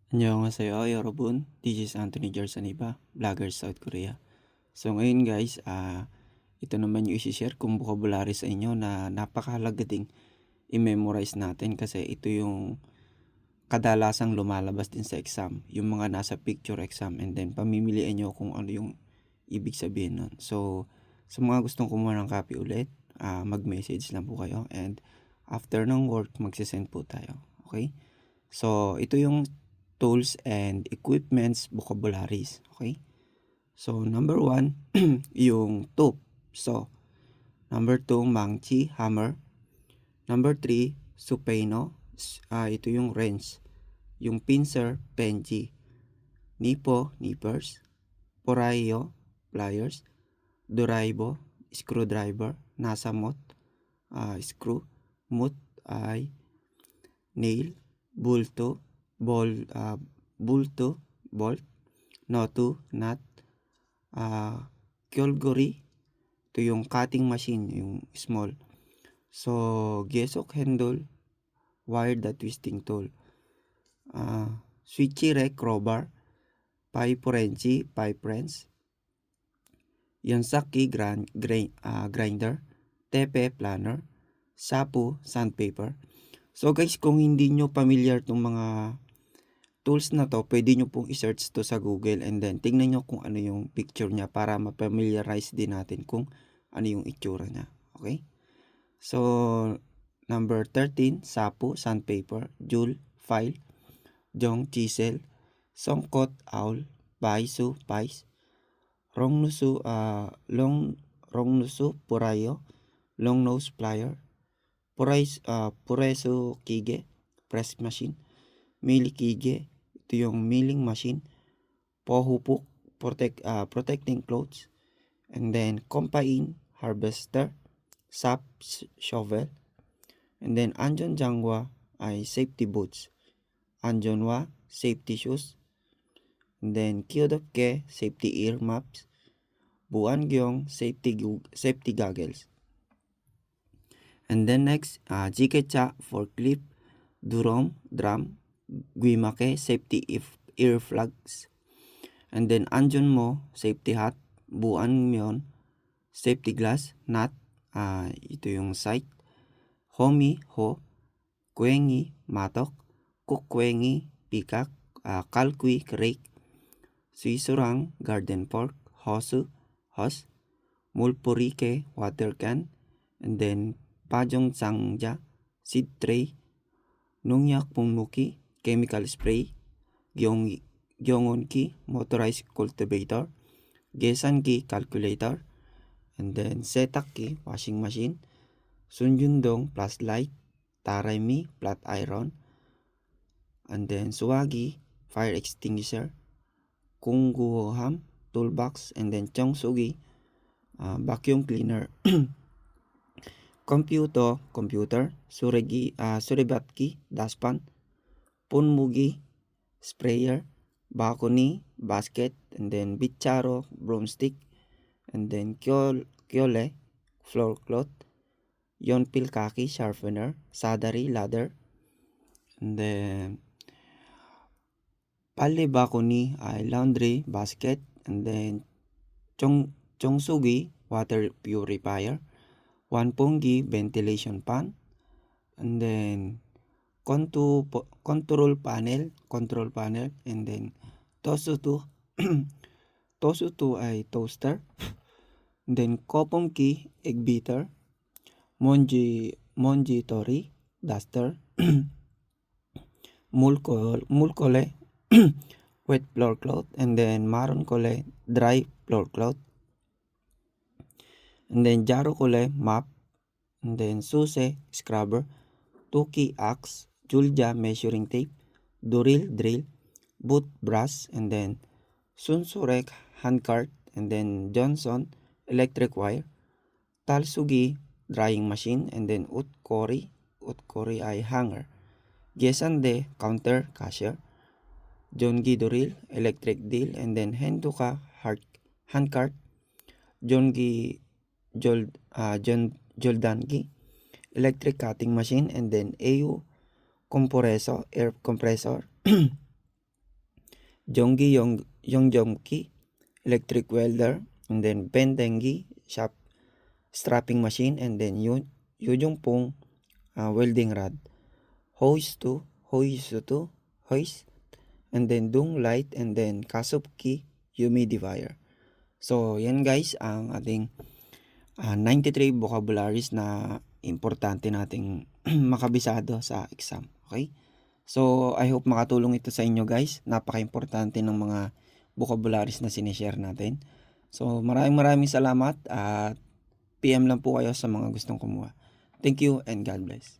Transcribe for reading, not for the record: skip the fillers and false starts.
안녕하세요, 여러분. This is Anthony Jarsaniba, vlogger South Korea. So ngayon guys, ito naman yung isi-share kong vocabulary sa inyo na napakahalaga ding i-memorize natin kasi ito yung kadalasang lumalabas din sa exam, yung mga nasa picture exam, and then pamimilian nyo kung ano yung ibig sabihin nun. So sa mga gustong kumuha ng copy ulit, mag-message lang po kayo, and after ng work, magsisend po tayo. Okay? So ito yung tools and equipments vocabularies. Okay? So, number 1, yung tube. So, number 2, mangchi, hammer. Number 3, supeno. Ito yung wrench. Yung pincer, penji. Nipo, nippers. Porayo, pliers. Duraibo, screwdriver. Nasamot, screw. Mut ay nail. Bulto, bulto, bolt. Notu, nut. Kyolgori, ito yung cutting machine, yung small. So, gesok handle, wire the twisting tool. Switchy rek, crowbar. Pipe wrenchy, pipe wrench. Yansaki, grinder. Tepe, planner. Sapu, sandpaper. So guys, kung hindi nyo familiar itong mga tools na to, pwede nyo pong i-search to sa Google, and then tingnan nyo kung ano yung picture niya para ma-familiarize din natin kung ano yung itsura niya. Okay? So, number 13, sapu, sandpaper. Jule, file. Jong, chisel. Songkot, owl. Baisu, pies. Rongnusu, purayo. Long nose, plier. Puresu, kige, press machine. Mili kige, ito yung milling machine. Pohupuk, protecting clothes. And then kompain, harvester. Sap, shovel. And then anjon jangwa ay safety boots. Anjonwa, safety shoes. And then kyodopke, safety ear maps. Buangyong, safety goggles. And then next, jikecha, forklift. Durom, drum. Guimake, safety ear flags. And then anjon mo, safety hat. Buan myon, safety glass. Nut, ito yung sight. Homi, ho. Kwengi, matok. Kukwengi, pikak. Kalkwi, rake. Suisurang, garden fork. Hosu, hose. Mulpurike, water can. And then pajong sangja, seed tray. Nungyak pungmuki, chemical spray. Gyeongon-ki, motorized cultivator. Gesan-ki, calculator. And then setak-ki, washing machine. Sunjundong, flashlight. Taray-mi, flat iron. And then suwagi, fire extinguisher. Kungguham, toolbox. And then chongsugi, vacuum cleaner. Computer. Suribatki, dustpan. Punmugi, sprayer. Balcony, basket. And then bicharo, broomstick. And then kyole, floor cloth. Yonpil kaki, sharpener. Sadari, ladder. And then pali balcony ay laundry, basket. And then chongsugi, water purifier. Wanponggi, ventilation fan. And then control panel. And then tosu2 ay toaster. And then kopomki, egg beater. Monji tori, duster. Mulkole, wet floor cloth. And then maronkole, dry floor cloth. And then jarokole, mop. And then suse, scrubber. Tuki, axe. Julja, measuring tape. Duril, drill. Boot, brass. And then sunsurek, handcart. And then Johnson, electric wire. Talsugi, drying machine. And then utkori ay hanger. Gesande, counter, cashier. Jongi Doril, electric drill. And then Henduka, handcart. Jongi Joldangi, electric cutting machine. And then AU compressor, air compressor. Yongjomki, electric welder, and then bendengi, strapping machine, and then Yujongpong, welding rod, hoist, and then dung light, and then kasupki, humidifier. So yan guys ang ating 93 vocabularies na importante nating makabisado sa exam. Okay? So I hope makatulong ito sa inyo guys. Napaka-importante ng mga vocabularies na sinishare natin. So maraming salamat at PM lang po kayo sa mga gustong kumuha. Thank you and God bless.